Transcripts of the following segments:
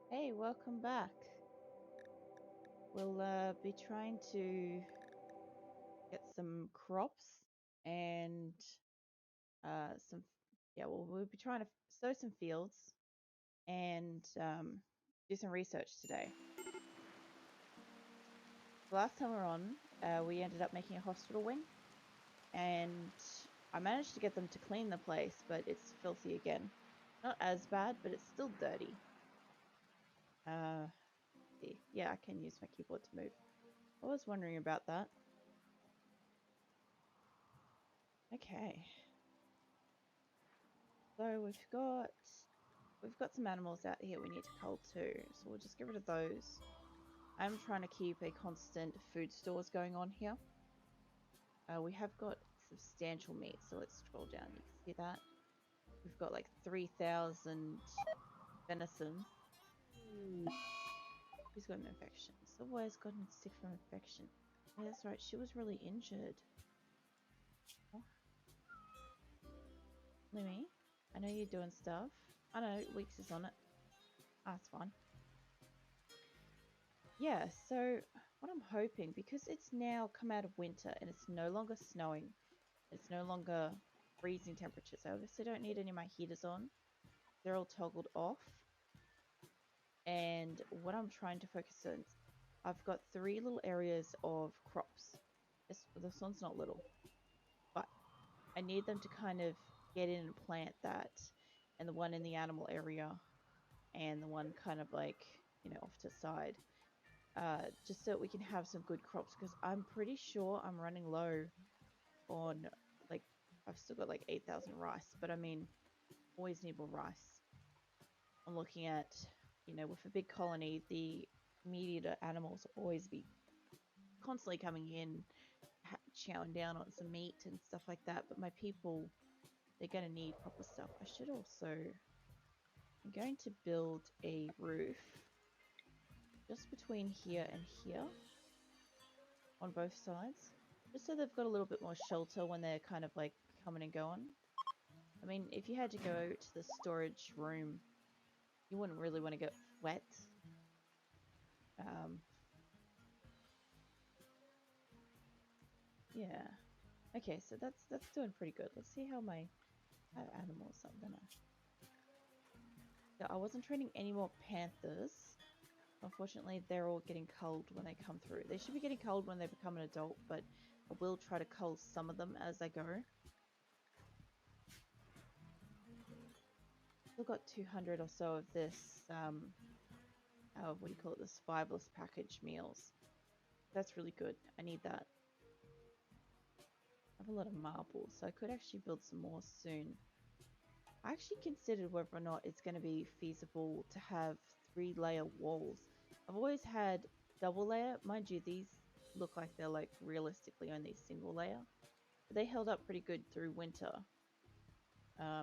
Hey, welcome back. We'll be trying to get some crops and some, yeah, well, we'll be trying to sow some fields and do some research today. The last time we were on, we ended up making a hospital wing, and I managed to get them to clean the place, but it's filthy again. Not as bad, but it's still dirty. See. Yeah, I can use my keyboard to move. I was wondering about that. Okay. So we've got some animals out here we need to cull too, so we'll just get rid of those. I'm trying to keep a constant food stores going on here. We have got substantial meat, so let's scroll down. You can see that. We've got like 3,000 venison. Who's got an infection? Someone's gotten sick from infection. Yeah, that's right, she was really injured. Oh, Lemmy, I know you're doing stuff. I know, Weeks is on it. Ah, it's fine. Yeah, so what I'm hoping, because it's now come out of winter and it's no longer snowing, it's no longer freezing temperatures. I obviously don't need any of my heaters on. They're all toggled off. And what I'm trying to focus on, I've got 3 little areas of crops. This one's not little, but I need them to kind of get in and plant that, and the one in the animal area, and the one kind of like, off to the side. Just so we can have some good crops, because I'm pretty sure I'm running low on, like, I've still got like 8,000 rice, but I mean, always need more rice. I'm looking at, with a big colony, the meat eater animals will always be constantly coming in, chowing down on some meat and stuff like that, but my people, they're going to need proper stuff. I should also, I'm going to build a roof just between here and here on both sides, just so they've got a little bit more shelter when they're kind of like coming and going. I mean, if you had to go to the storage room, you wouldn't really want to get wet. Yeah. Okay, so that's doing pretty good. Let's see how my animals are gonna. So I wasn't training any more panthers. Unfortunately, they're all getting culled when they come through. They should be getting culled when they become an adult, but I will try to cull some of them as I go. Still got 200 or so of this, what do you call it, the survivalist package meals. That's really good. I need that. I have a lot of marbles, so I could actually build some more soon. I actually considered whether or not it's going to be feasible to have 3-layer walls. I've always had double layer. Mind you, these look like they're like realistically only single layer. But they held up pretty good through winter.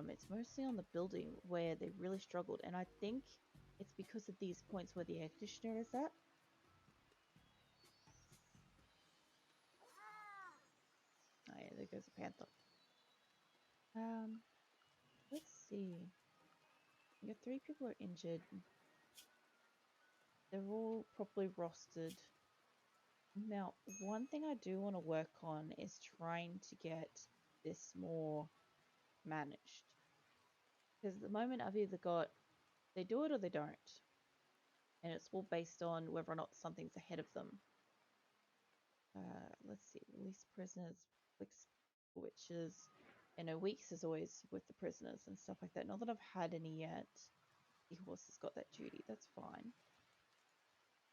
It's mostly on the building where they really struggled, and I think it's because of these points where the air conditioner is at. Oh yeah, there goes a panther. Let's see. We got 3 people are injured. They're all properly rostered. Now, one thing I do want to work on is trying to get this more managed. Because at the moment I've either got, they do it or they don't. And it's all based on whether or not something's ahead of them. Let's see, release prisoners, witches. Weeks is always with the prisoners and stuff like that. Not that I've had any yet. The horse has got that duty, that's fine.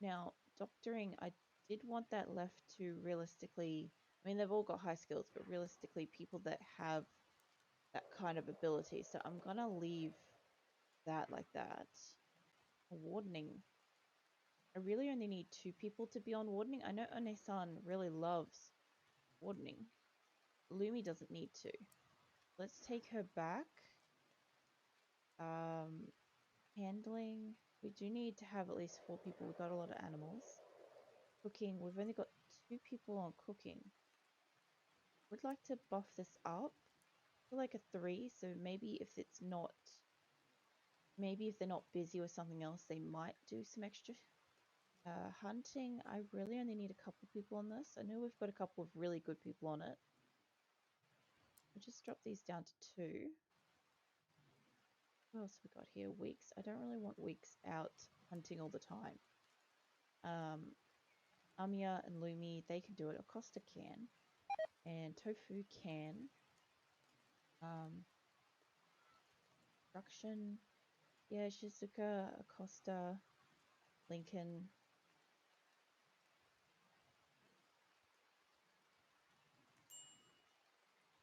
Now, doctoring, I did want that left to realistically, I mean, they've all got high skills, but realistically, people that have that kind of ability. So I'm gonna leave that like that. Wardening. I really only need 2 people to be on wardening. I know One-san really loves wardening. Lumi doesn't need to. Let's take her back. Handling. We do need to have at least 4 people. We've got a lot of animals. Cooking. We've only got 2 people on cooking. Would like to buff this up to like a 3, so maybe if it's not maybe if they're not busy with something else, they might do some extra hunting. I really only need a couple people on this. I know we've got a couple of really good people on it. I'll just drop these down to 2. What else have we got here? Weeks. I don't really want weeks out hunting all the time. Amia and Lumi, they can do it. Acosta can. And Tofu can. Reproduction. Yeah, Shizuka, Acosta, Lincoln.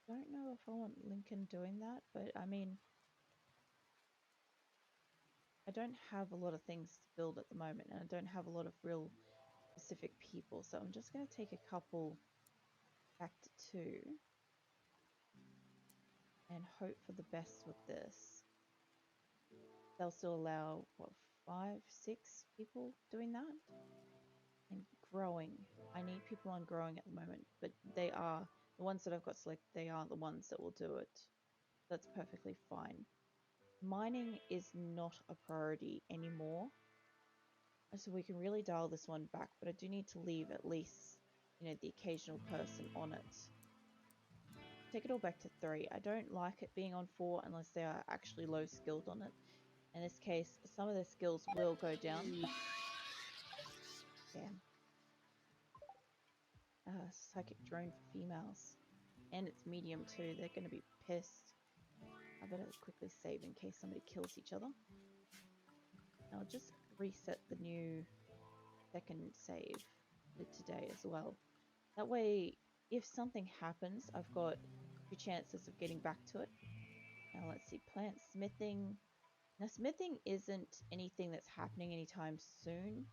Don't know if I want Lincoln doing that, but I mean, I don't have a lot of things to build at the moment, and I don't have a lot of real specific people, so I'm just going to take a couple back to 2 and hope for the best with this. They'll still allow, what, 5, 6 people doing that? And growing. I need people on growing at the moment, but they are, the ones that I've got selected, they aren't the ones that will do it. That's perfectly fine. Mining is not a priority anymore, so we can really dial this one back, but I do need to leave at least, you know, the occasional person on it. Take it all back to 3. I don't like it being on 4 unless they are actually low skilled on it. In this case, some of their skills will go down. Damn. Psychic drone for females. And it's medium too. They're going to be pissed. I better quickly save in case somebody kills each other. I'll just reset the new second save for today as well. That way, if something happens, I've got 2 chances of getting back to it. Now let's see, plant smithing. Now smithing isn't anything that's happening anytime soon.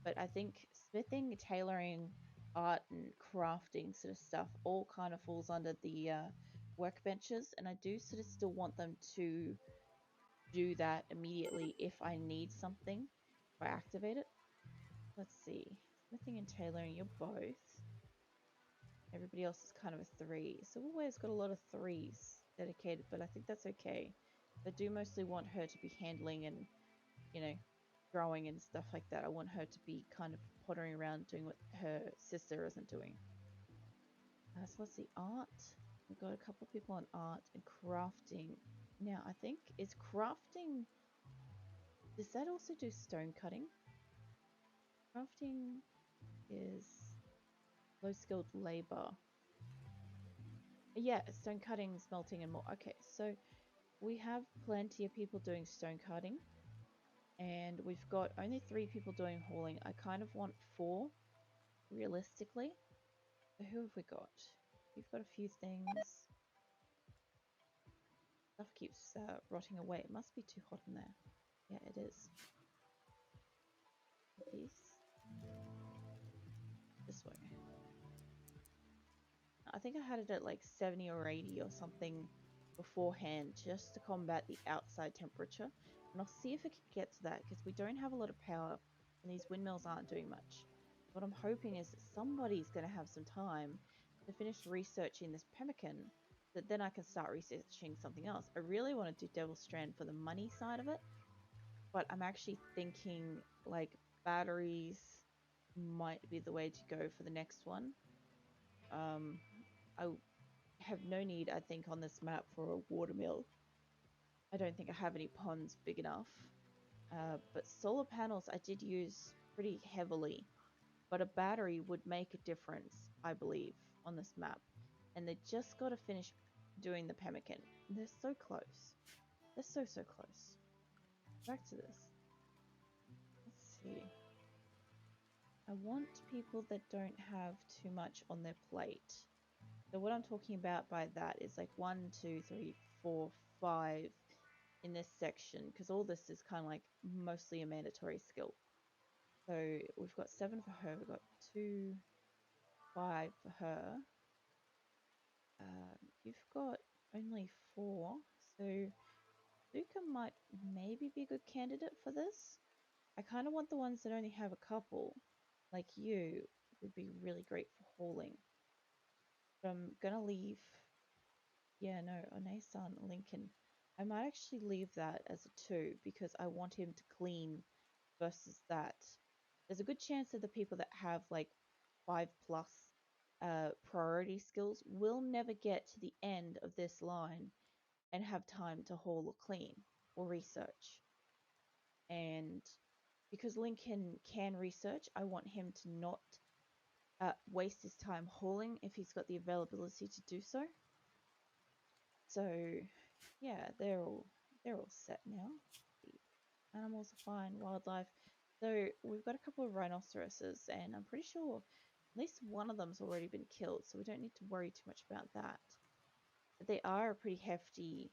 But I think smithing, tailoring, art and crafting sort of stuff all kind of falls under the workbenches, and I do sort of still want them to do that immediately if I need something, if I activate it. Let's see, smithing and tailoring, you're both. Everybody else is kind of a 3. Silverware's got a lot of 3s dedicated, but I think that's okay. I do mostly want her to be handling and, you know, growing and stuff like that. I want her to be kind of pottering around doing what her sister isn't doing. So let's see, art. We've got a couple of people on art and crafting. Now, I think, is crafting, does that also do stone cutting? Crafting is low skilled labor. Yeah, stone cutting, smelting and more. Okay, so we have plenty of people doing stone cutting. And we've got only 3 people doing hauling. I kind of want 4, realistically. So who have we got? We've got a few things. Stuff keeps rotting away. It must be too hot in there. Yeah, it is. A piece. This way. I think I had it at like 70 or 80 or something beforehand just to combat the outside temperature. And I'll see if I can get to that because we don't have a lot of power and these windmills aren't doing much. What I'm hoping is that somebody's going to have some time to finish researching this pemmican, that then I can start researching something else. I really want to do Devil Strand for the money side of it, but I'm actually thinking like batteries might be the way to go for the next one. I have no need, I think, on this map for a watermill. I don't think I have any ponds big enough. But solar panels I did use pretty heavily. But a battery would make a difference, I believe, on this map. And they just got to finish doing the pemmican. They're so close. They're so, so close. Back to this. Let's see. I want people that don't have too much on their plate. So what I'm talking about by that is like 1, 2, 3, 4, 5 in this section, because all this is kind of like mostly a mandatory skill. So we've got 7 for her, we've got 2, 5 for her. You've got only 4, so Luca might maybe be a good candidate for this. I kind of want the ones that only have a couple, like you, would be really great for hauling. But I'm gonna leave, yeah, no, Onesan, Lincoln. I might actually leave that as a 2 because I want him to clean versus that. There's a good chance that the people that have like 5+ priority skills will never get to the end of this line and have time to haul or clean or research. And because Lincoln can research, I want him to not waste his time hauling if he's got the availability to do so. So yeah, they're all set now. The animals are fine, wildlife. So we've got a couple of rhinoceroses, and I'm pretty sure at least one of them's already been killed, so we don't need to worry too much about that. But they are a pretty hefty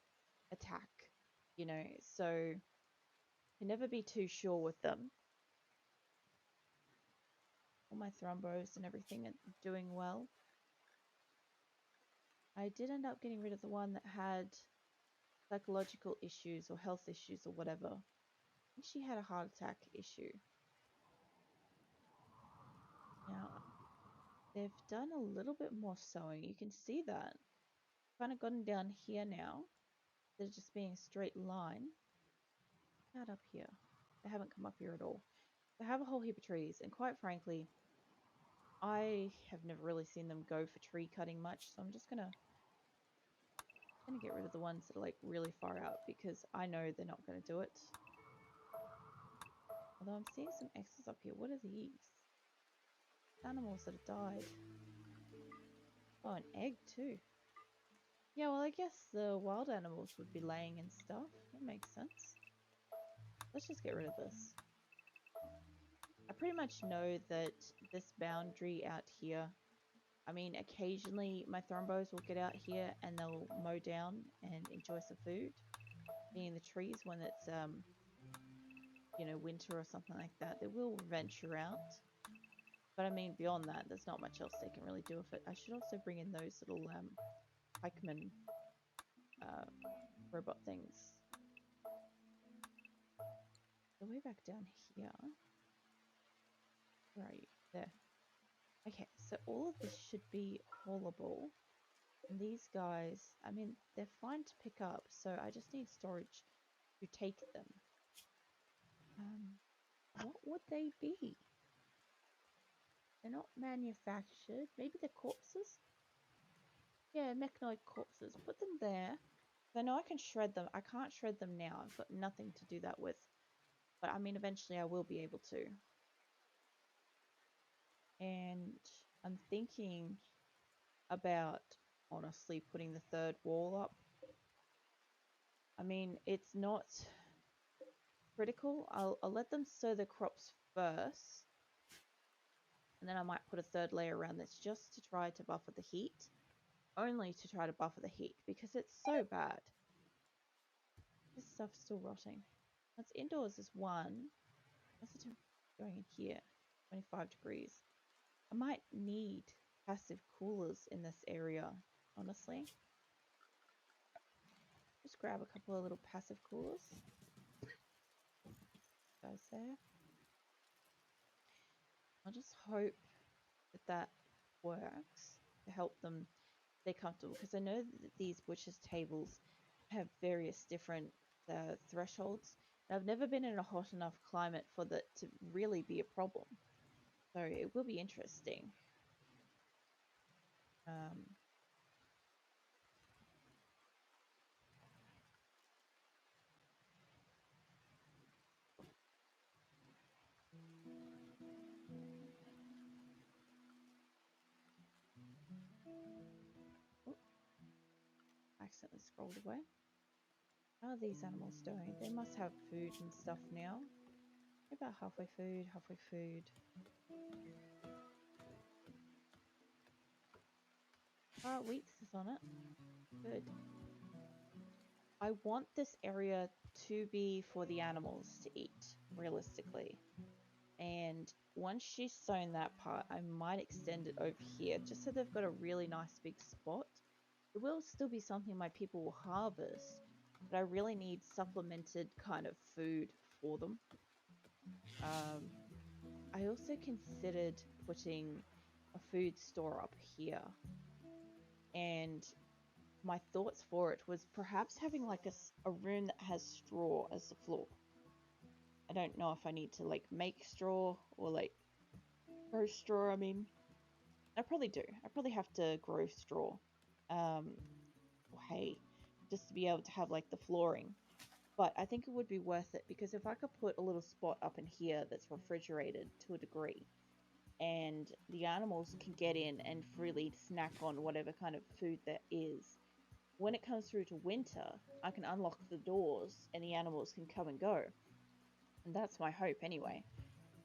attack, you know, so you can never be too sure with them. All my thrombos and everything are doing well. I did end up getting rid of the one that had psychological issues or health issues or whatever. I think she had a heart attack issue. Now, they've done a little bit more sewing. You can see that. Kind of gotten down here now. They're just being a straight line. Not up here. They haven't come up here at all. They have a whole heap of trees, and quite frankly, I have never really seen them go for tree cutting much, so I'm just gonna get rid of the ones that are like really far out because I know they're not gonna do it. Although I'm seeing some X's up here. What are these? Animals that have died. Oh, an egg too. Yeah, well, I guess the wild animals would be laying and stuff. That makes sense. Let's just get rid of this. I pretty much know that this boundary out here, I mean, occasionally my thrombos will get out here and they'll mow down and enjoy some food. Being in the trees when it's, you know, winter or something like that, they will venture out. But I mean, beyond that, there's not much else they can really do with it. I should also bring in those little pikeman robot things. So way back down here. Where are you? There. Okay, so all of this should be haulable. And these guys, I mean, they're fine to pick up, so I just need storage to take them. What would they be? They're not manufactured. Maybe they're corpses? Yeah, mechanoid corpses. Put them there. I know I can shred them. I can't shred them now. I've got nothing to do that with. But I mean, eventually I will be able to. And I'm thinking about, honestly, putting the third wall up. I mean, it's not critical. I'll let them sow the crops first. And then I might put a third layer around this just to try to buffer the heat. Only to try to buffer the heat because it's so bad. This stuff's still rotting. That's indoors is 1. What's the temperature going in here? 25 degrees. I might need passive coolers in this area, honestly. Just grab a couple of little passive coolers. Guys there. I'll just hope that that works to help them stay comfortable because I know that these butcher's tables have various different thresholds. And I've never been in a hot enough climate for that to really be a problem. So it will be interesting. Oh, accidentally scrolled away. How are these animals doing? They must have food and stuff now. About halfway food, halfway food. 8 weeks is on it. Good. I want this area to be for the animals to eat, realistically. And once she's sown that part, I might extend it over here, just so they've got a really nice big spot. It will still be something my people will harvest, but I really need supplemented kind of food for them. I also considered putting a food store up here. And my thoughts for it was perhaps having like a room that has straw as the floor. I don't know if I need to like make straw or like grow straw. I mean, I probably do. I probably have to grow straw, or hay, just to be able to have like the flooring. But I think it would be worth it because if I could put a little spot up in here that's refrigerated to a degree, and the animals can get in and freely snack on whatever kind of food there is. When it comes through to winter, I can unlock the doors and the animals can come and go. And that's my hope anyway.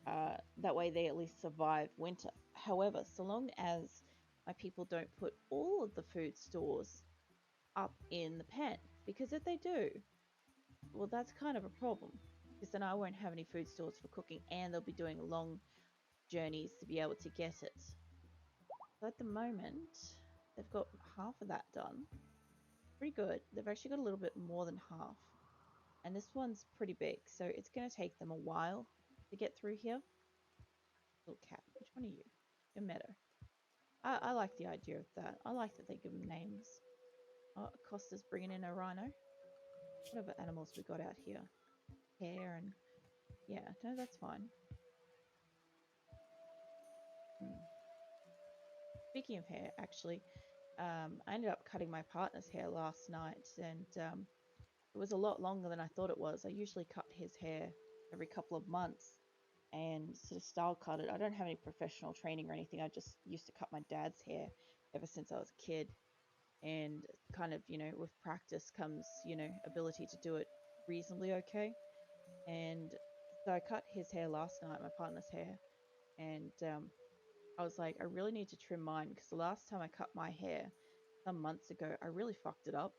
That way they at least survive winter. However, so long as my people don't put all of the food stores up in the pen, because if they do, well, that's kind of a problem. Because then I won't have any food stores for cooking and they'll be doing long journeys to be able to get it. So at the moment, they've got half of that done. Pretty good. They've actually got a little bit more than half. And this one's pretty big, so it's going to take them a while to get through here. Little cat, which one are you? You're Meadow. I like the idea of that. I like that they give them names. Oh, Costa's bringing in a rhino. What other animals we got out here? Hare and... yeah, no, that's fine. Speaking of hair, actually, I ended up cutting my partner's hair last night, and it was a lot longer than I thought it was. I usually cut his hair every couple of months and sort of style cut it. I don't have any professional training or anything. I just used to cut my dad's hair ever since I was a kid. And kind of, with practice comes, ability to do it reasonably okay. And so I cut his hair last night, my partner's hair. And I was like, I really need to trim mine because the last time I cut my hair some months ago, I really fucked it up.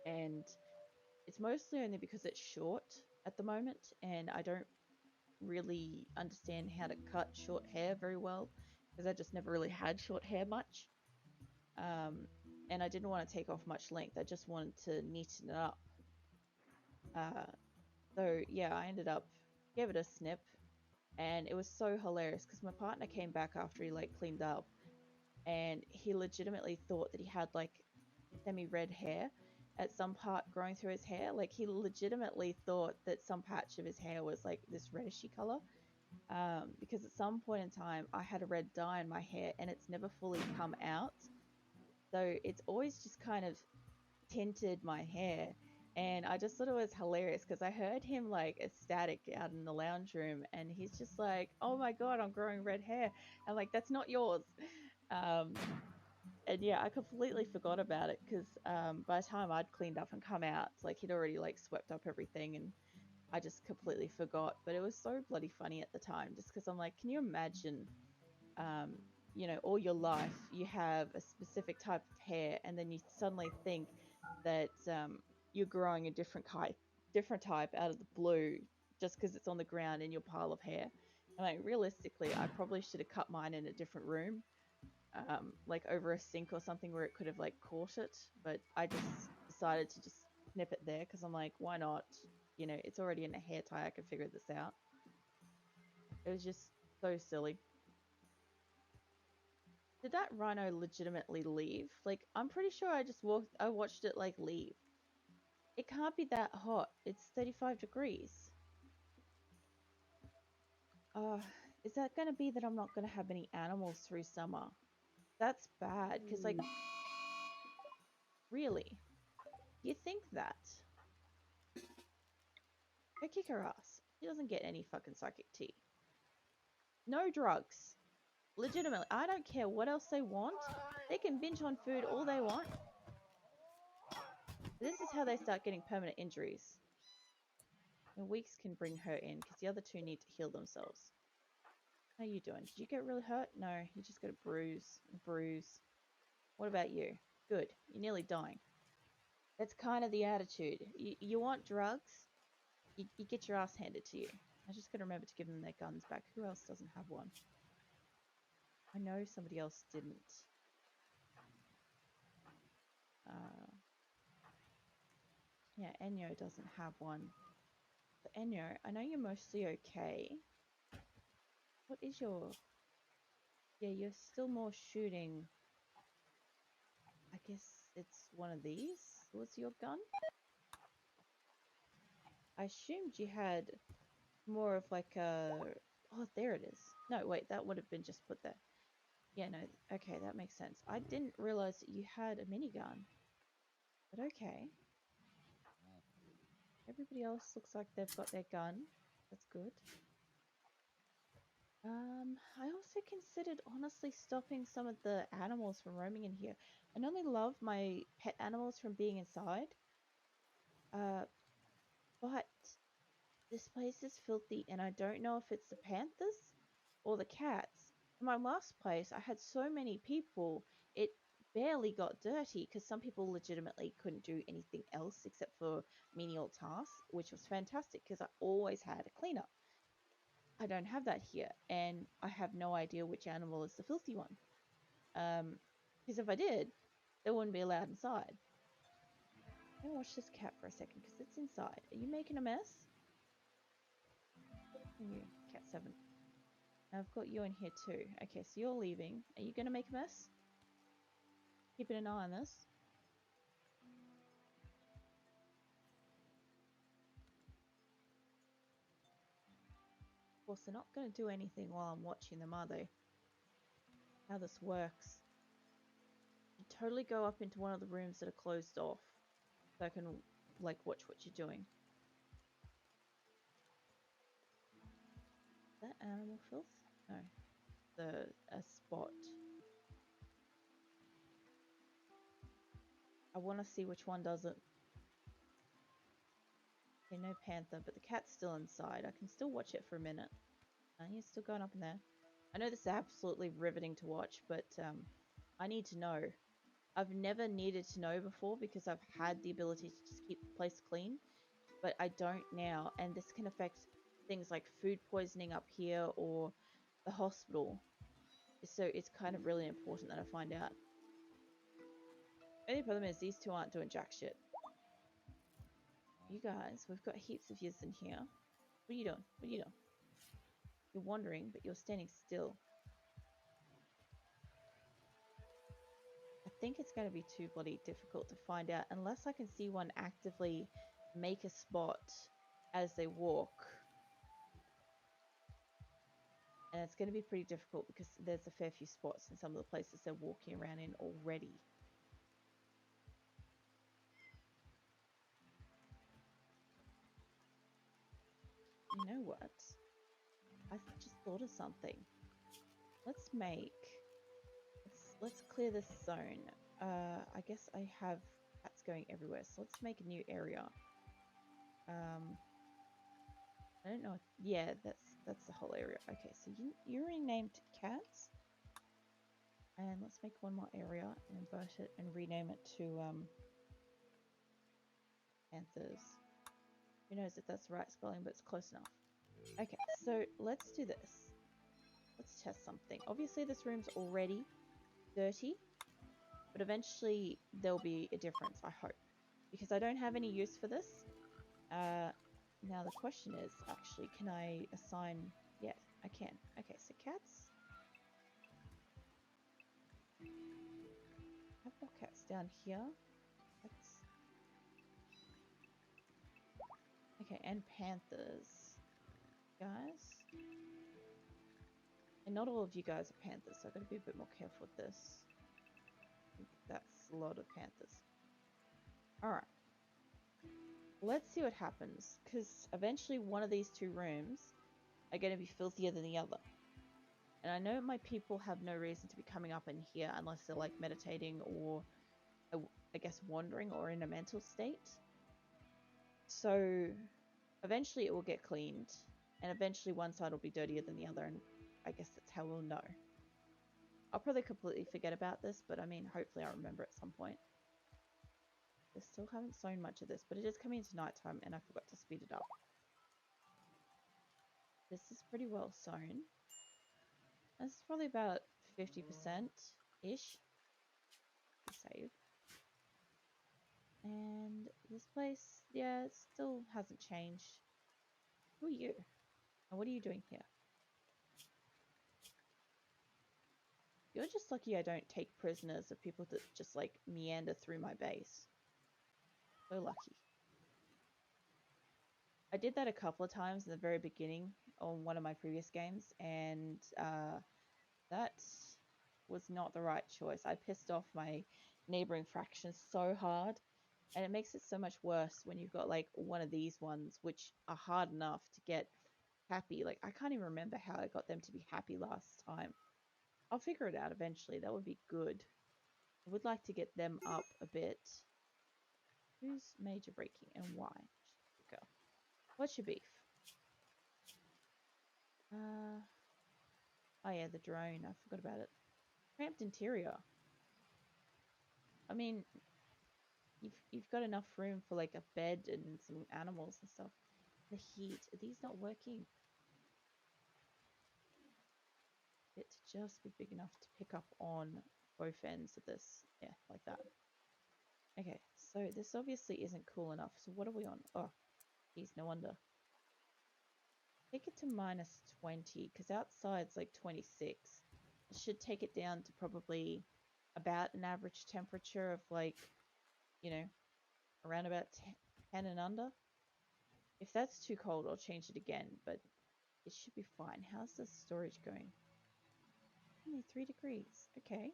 And it's mostly only because it's short at the moment and I don't really understand how to cut short hair very well because I just never really had short hair much. And I didn't want to take off much length. I just wanted to neaten it up. So yeah, I ended up gave it a snip, and it was so hilarious because my partner came back after he like cleaned up, and he legitimately thought that he had like semi-red hair at some part growing through his hair. Like he legitimately thought that some patch of his hair was like this redishy color. Because at some point in time I had a red dye in my hair and it's never fully come out. So it's always just kind of tinted my hair. And I just thought it was hilarious because I heard him like ecstatic out in the lounge room and he's just like, oh my God, I'm growing red hair. I'm like, that's not yours. Um, and yeah, I completely forgot about it because by the time I'd cleaned up and come out, like he'd already like swept up everything and I just completely forgot. But it was so bloody funny at the time just because I'm like, can you imagine, um, all your life you have a specific type of hair and then you suddenly think that you're growing a different type out of the blue just because it's on the ground in your pile of hair. And like realistically, I probably should have cut mine in a different room, like over a sink or something where it could have like caught it. But I just decided to just snip it there because I'm like, why not? It's already in a hair tie. I can figure this out. It was just so silly. Did that rhino legitimately leave? Like, I'm pretty sure I watched it like leave. It can't be that hot. It's 35 degrees. Uh, is that gonna be that I'm not gonna have any animals through summer? That's bad, because like, really? You think that? Go kick her ass. She doesn't get any fucking psychic tea. No drugs. Legitimately, I don't care what else they want. They can binge on food all they want. This is how they start getting permanent injuries. And Weeks can bring her in because the other two need to heal themselves. How you doing? Did you get really hurt? No, you just got a bruise. What about you? Good. You're nearly dying. That's kind of the attitude. You want drugs? You get your ass handed to you. I just gotta remember to give them their guns back. Who else doesn't have one? I know somebody else didn't. Yeah, Enyo doesn't have one. But Enyo, I know you're mostly okay. What is your... Yeah, you're still more shooting. I guess it's one of these was your gun. I assumed you had more of like a... Oh, there it is. No, wait, that would have been just put there. Yeah, no, okay, that makes sense. I didn't realize that you had a minigun. But okay. Everybody else looks like they've got their gun. That's good. I also considered honestly stopping some of the animals from roaming in here. I normally love my pet animals from being inside. But this place is filthy and I don't know if it's the panthers or the cats. In my last place, I had so many people, it barely got dirty because some people legitimately couldn't do anything else except for menial tasks, which was fantastic because I always had a cleaner. I don't have that here, and I have no idea which animal is the filthy one. Because if I did, they wouldn't be allowed inside. I'm gonna watch this cat for a second because it's inside. Are you making a mess? You, cat 7. I've got you in here too. Okay, so you're leaving. Are you gonna make a mess? Keeping an eye on this. Of course, they're not gonna do anything while I'm watching them, are they? How this works. You totally go up into one of the rooms that are closed off, so I can like watch what you're doing. Is that animal filth? No, a spot. I want to see which one does it. Okay, no panther, but the cat's still inside. I can still watch it for a minute. He's still going up in there. I know this is absolutely riveting to watch, but I need to know. I've never needed to know before because I've had the ability to just keep the place clean, but I don't now, and this can affect things like food poisoning up here or the hospital. So it's kind of really important that I find out. The only problem is these two aren't doing jack shit. You guys, we've got heaps of yous in here. What are you doing? What are you doing? You're wandering, but you're standing still. I think it's going to be too bloody difficult to find out unless I can see one actively make a spot as they walk. And it's going to be pretty difficult because there's a fair few spots in some of the places they're walking around in already. You know what? I've just thought of something. Let's clear this zone. I guess I have cats going everywhere, so let's make a new area. I don't know. Yeah, that's the whole area. Okay, so you renamed cats, and let's make one more area and invert it and rename it to panthers. Who knows if that's the right spelling, but it's close enough. Okay, so let's do this. Let's test something. Obviously, this room's already dirty, but eventually there'll be a difference, I hope, because I don't have any use for this. Now the question is, actually, can I assign... Yeah, I can. Okay, so cats. I've got cats down here. That's... Okay, and panthers. Guys. And not all of you guys are panthers, so I've got to be a bit more careful with this. I think that's a lot of panthers. Alright. Let's see what happens, because eventually one of these two rooms are going to be filthier than the other. And I know my people have no reason to be coming up in here unless they're like meditating or, I guess, wandering or in a mental state. So eventually it will get cleaned, and eventually one side will be dirtier than the other, and I guess that's how we'll know. I'll probably completely forget about this, but I mean, hopefully I'll remember at some point. I still haven't sewn much of this, but it is coming into nighttime and I forgot to speed it up. This is pretty well sewn. This is probably about 50%-ish. Save. And this place, yeah, it still hasn't changed. Who are you? And what are you doing here? You're just lucky I don't take prisoners of people that just like meander through my base. So lucky. I did that a couple of times in the very beginning on one of my previous games, and that was not the right choice. I pissed off my neighboring factions so hard, and it makes it so much worse when you've got like one of these ones which are hard enough to get happy. Like, I can't even remember how I got them to be happy last time. I'll figure it out eventually. That would be good. I would like to get them up a bit. Who's major breaking and why? Go. What's your beef? Oh yeah, the drone. I forgot about it. Cramped interior. I mean, you've got enough room for like a bed and some animals and stuff. The heat. Are these not working? It to just be big enough to pick up on both ends of this. Yeah, like that. Okay, so this obviously isn't cool enough. So what are we on? Oh, geez, no wonder. Take it to -20, because outside's like 26. I should take it down to probably about an average temperature of like, you know, around about 10 and under. If that's too cold, I'll change it again, but it should be fine. How's the storage going? Only 3 degrees. Okay.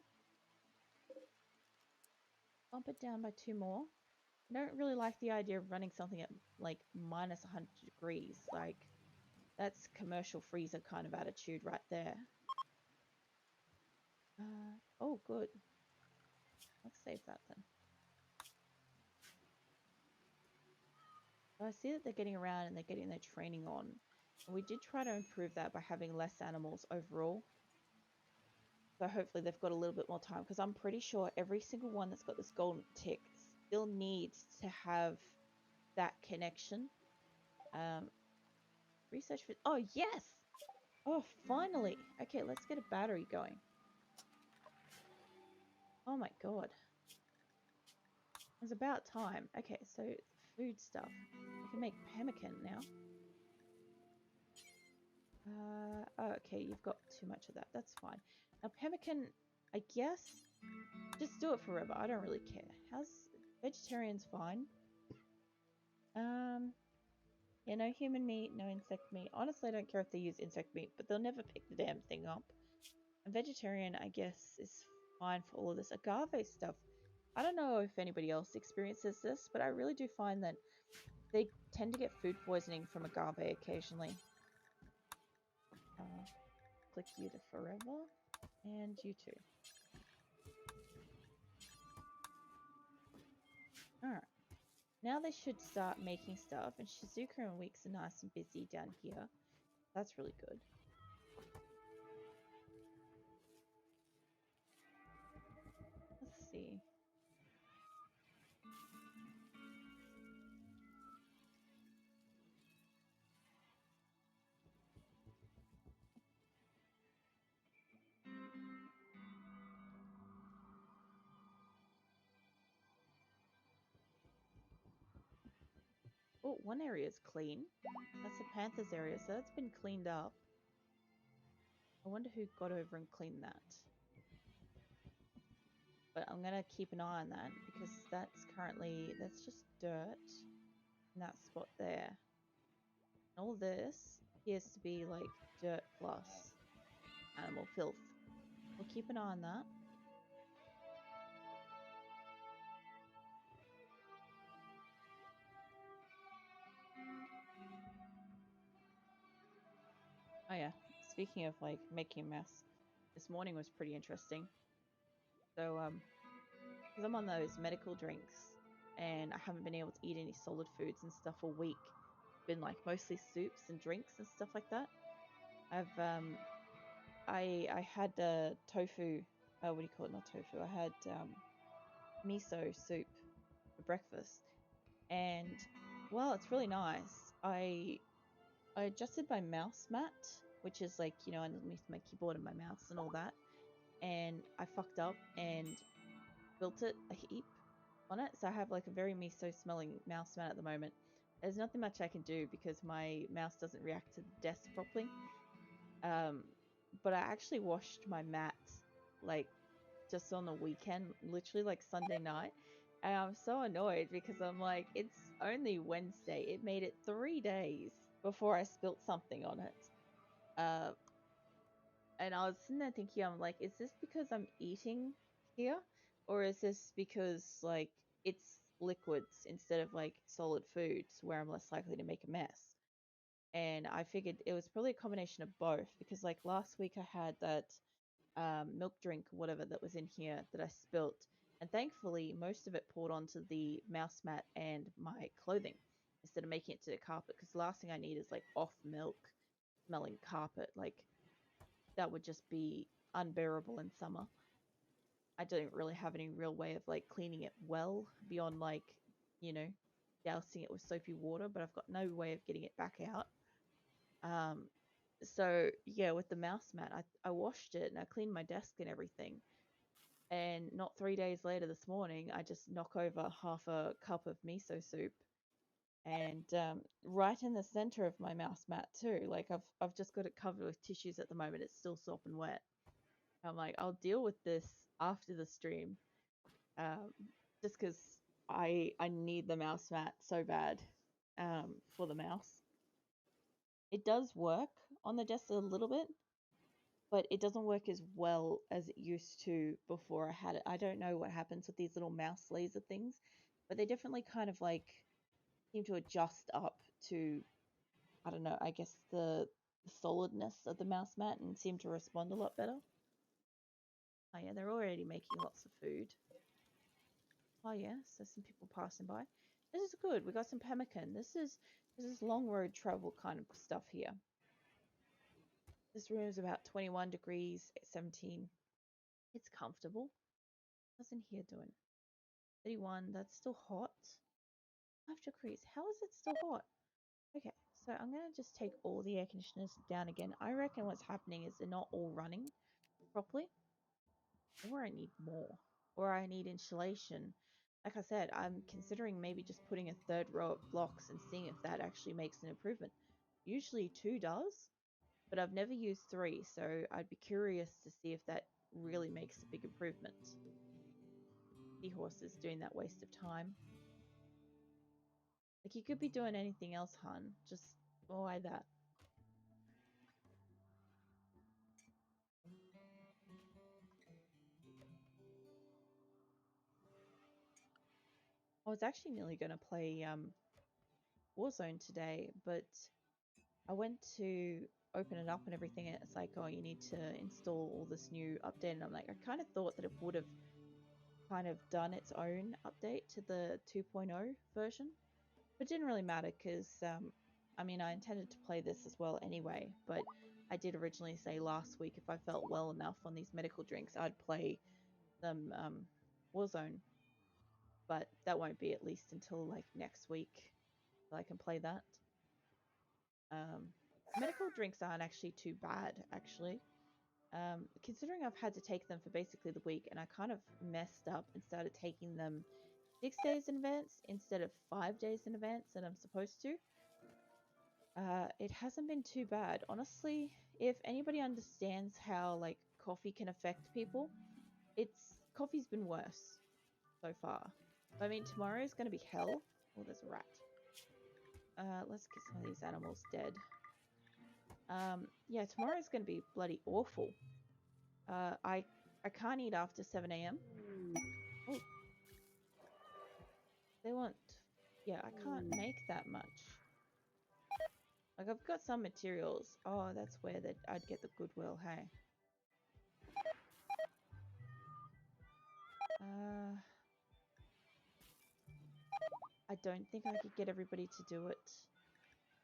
Bump it down by 2 more. I don't really like the idea of running something at like -100 degrees. Like, that's commercial freezer kind of attitude right there. Oh, good. Let's save that then. So I see that they're getting around and they're getting their training on. And we did try to improve that by having less animals overall. So hopefully they've got a little bit more time, because I'm pretty sure every single one that's got this golden tick still needs to have that connection. Research for... Oh, yes! Oh, finally! Okay, let's get a battery going. Oh my god. It's about time. Okay, so food stuff. I can make pemmican now. Oh, okay, you've got too much of that. That's fine. Now, pemmican, I guess, just do it forever. I don't really care. How's vegetarian's fine? Yeah, no human meat, no insect meat. Honestly, I don't care if they use insect meat, but they'll never pick the damn thing up. And vegetarian, I guess, is fine for all of this. Agave stuff. I don't know if anybody else experiences this, but I really do find that they tend to get food poisoning from agave occasionally. Click you to forever, and you too. Alright. Now they should start making stuff, and Shizuka and Weeks are nice and busy down here. That's really good. Let's see. Oh, one area is clean. That's the Panthers area, so that's been cleaned up. I wonder who got over and cleaned that. But I'm gonna keep an eye on that, because that's just dirt in that spot there. And all this appears to be like dirt plus animal filth. We'll keep an eye on that. Oh yeah, speaking of like making a mess, this morning was pretty interesting. So because I'm on those medical drinks and I haven't been able to eat any solid foods and stuff all week. Been like mostly soups and drinks and stuff like that. I had tofu, what do you call it? Not tofu. I had miso soup for breakfast, and well, it's really nice. I adjusted my mouse mat, which is like, you know, underneath my keyboard and my mouse and all that, and I fucked up and built it a heap on it, so I have like a very miso smelling mouse mat at the moment. There's nothing much I can do because my mouse doesn't react to the desk properly. But I actually washed my mat like just on the weekend, literally like Sunday night. And I'm so annoyed because I'm like, it's only Wednesday. It made it 3 days before I spilt something on it. And I was sitting there thinking, I'm like, is this because I'm eating here? Or is this because like it's liquids instead of like solid foods where I'm less likely to make a mess? And I figured it was probably a combination of both because like last week I had that milk drink or whatever that was in here that I spilt, and thankfully most of it poured onto the mouse mat and my clothing instead of making it to the carpet, because the last thing I need is like off milk smelling carpet. Like that would just be unbearable in summer. I don't really have any real way of like cleaning it well beyond like, you know, dousing it with soapy water, but I've got no way of getting it back out. So yeah, with the mouse mat, I washed it and I cleaned my desk and everything. And not 3 days later this morning, I just knock over half a cup of miso soup, and right in the center of my mouse mat too. Like I've just got it covered with tissues at the moment. It's still sopping wet. I'm like, I'll deal with this after the stream, um, just because I need the mouse mat so bad, for the mouse. It does work on the desk a little bit, but it doesn't work as well as it used to before I had it. I don't know what happens with these little mouse laser things, but they definitely kind of like seem to adjust up to, I don't know, I guess the solidness of the mouse mat and seem to respond a lot better. Oh yeah, they're already making lots of food. Oh yeah, so some people passing by. This is good. We got some pemmican. This is long road travel kind of stuff here. This room is about 21 degrees, 17. It's comfortable. How's in here doing? 31, that's still hot. 5 degrees. How is it still hot? Okay, so I'm going to just take all the air conditioners down again. I reckon what's happening is they're not all running properly. Or I need more. Or I need insulation. Like I said, I'm considering maybe just putting a third row of blocks and seeing if that actually makes an improvement. Usually 2 does, but I've never used 3, so I'd be curious to see if that really makes a big improvement. Seahorse is doing that waste of time. Like, you could be doing anything else, hun. Just why that? I was actually nearly going to play Warzone today, but I went to open it up and everything, and it's like, oh, you need to install all this new update. And I'm like, I kind of thought that it would have kind of done its own update to the 2.0 version, but it didn't really matter because, I mean, I intended to play this as well anyway, but I did originally say last week if I felt well enough on these medical drinks, I'd play some Warzone, but that won't be at least until like next week that I can play that. Medical drinks aren't actually too bad, actually. Considering I've had to take them for basically the week, and I kind of messed up and started taking them 6 days in advance instead of 5 days in advance that I'm supposed to. It hasn't been too bad. Honestly, if anybody understands how like coffee can affect people, coffee's been worse so far. I mean, tomorrow's gonna be hell. Oh, there's a rat. Let's get some of these animals dead. Yeah, tomorrow's gonna be bloody awful. I can't eat after 7 a.m. Oh, they want. Yeah, I can't make that much. Like, I've got some materials. Oh, that's where I'd get the Goodwill, hey. I don't think I could get everybody to do it.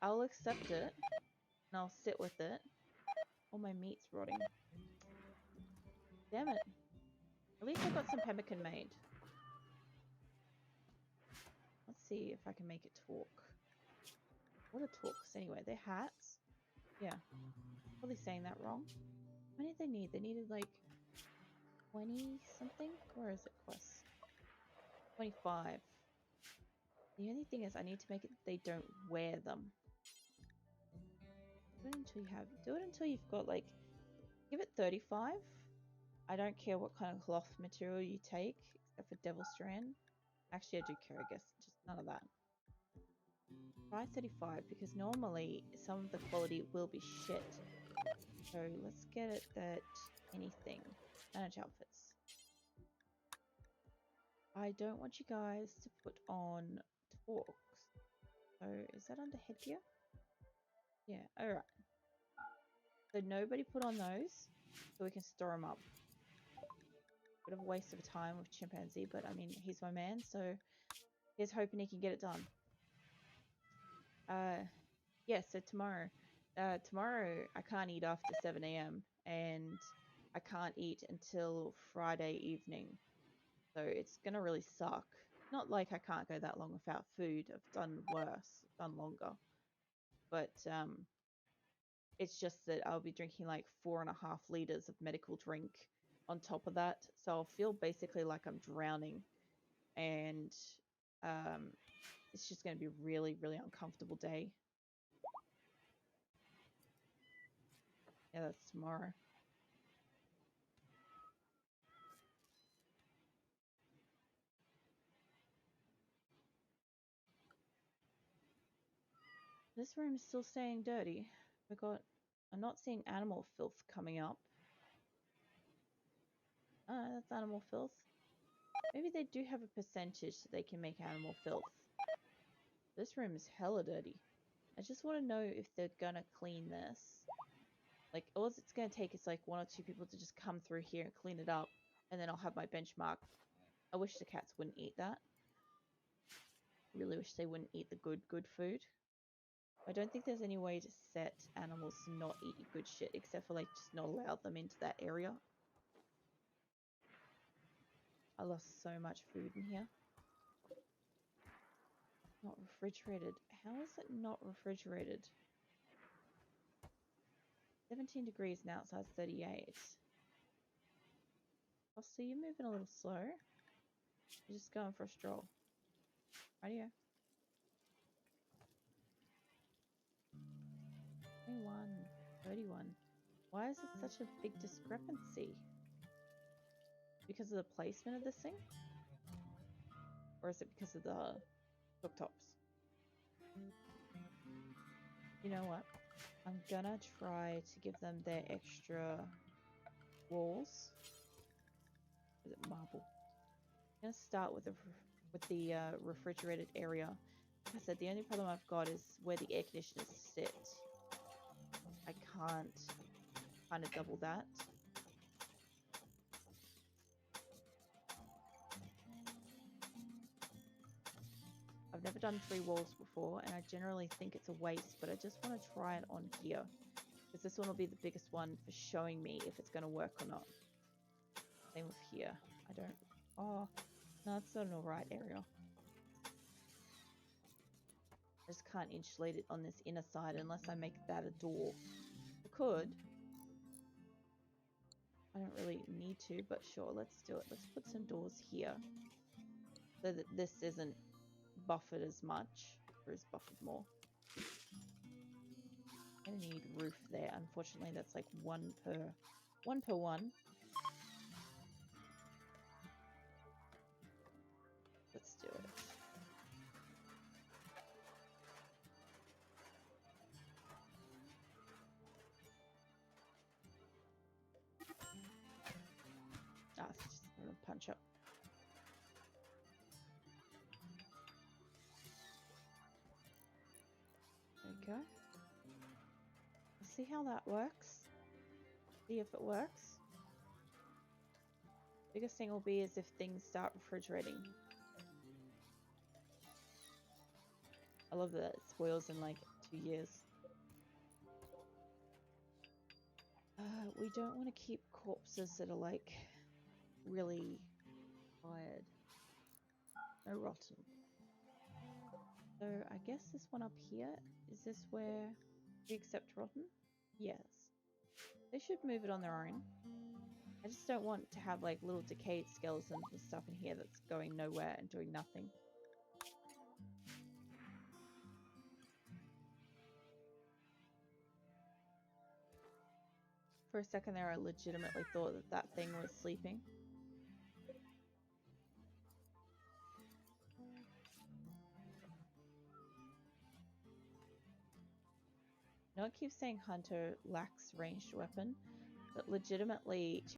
I'll accept it, and I'll sit with it. All my meat's rotting. Damn it. At least I got some pemmican made. Let's see if I can make it talk. What are talks anyway? They're hats? Yeah. Probably saying that wrong. How many did they need? They needed like 20 something? Where is it, quest? 25. The only thing is I need to make it they don't wear them. Do it until you've got like, give it 35. I don't care what kind of cloth material you take, except for devil strand. Actually, I do care, I guess. Just none of that. Try 35, because normally some of the quality will be shit. So let's get it that anything. Manage outfits. I don't want you guys to put on talks. So is that under headgear? Yeah, alright. So nobody put on those, so we can store them up. Bit of a waste of time with Chimpanzee, but I mean, he's my man, so here's hoping he can get it done. Yeah, so tomorrow. Tomorrow I can't eat after 7 AM, and I can't eat until Friday evening. So it's gonna really suck. Not like I can't go that long without food. I've done worse, done longer. But it's just that I'll be drinking like 4.5 liters of medical drink on top of that. So I'll feel basically like I'm drowning. And it's just going to be a really, really uncomfortable day. Yeah, that's tomorrow. This room is still staying dirty. I'm not seeing animal filth coming up. That's animal filth. Maybe they do have a percentage so they can make animal filth. This room is hella dirty. I just want to know if they're gonna clean this. Like, all it's gonna take is like 1 or 2 people to just come through here and clean it up, and then I'll have my benchmark. I wish the cats wouldn't eat that. Really wish they wouldn't eat the good food. I don't think there's any way to set animals to not eat your good shit, except for like just not allow them into that area. I lost so much food in here. Not refrigerated. How is it not refrigerated? 17 degrees and outside's 38. Oh, so you're moving a little slow. You're just going for a stroll. Rightio. 21, 31. Why is it such a big discrepancy? Because of the placement of this thing? Or is it because of the cooktops? You know what? I'm gonna try to give them their extra walls. Is it marble? I'm gonna start with the refrigerated area. Like I said, the only problem I've got is where the air conditioners sit. I can't kind of double that. I've never done 3 walls before, and I generally think it's a waste, but I just want to try it on here. Because this one will be the biggest one for showing me if it's going to work or not. Same with here. I don't... Oh, no, it's not an alright area. I just can't insulate it on this inner side unless I make that a door. I could. I don't really need to, but sure, let's do it. Let's put some doors here. So that this isn't buffered as much, or is buffered more. I need roof there. Unfortunately, that's like one per one. Let's do it. Ah, it's just a punch up. There we go. See how that works. See if it works. Biggest thing will be is if things start refrigerating. I love that it spoils in like 2 years. We don't want to keep corpses that are like really tired. No rotten. So I guess this one up here, is this where we accept rotten? Yes. They should move it on their own. I just don't want to have like little decayed skeletons and stuff in here that's going nowhere and doing nothing. For a second there, I legitimately thought that that thing was sleeping. No one keeps saying hunter lacks ranged weapon, but legitimately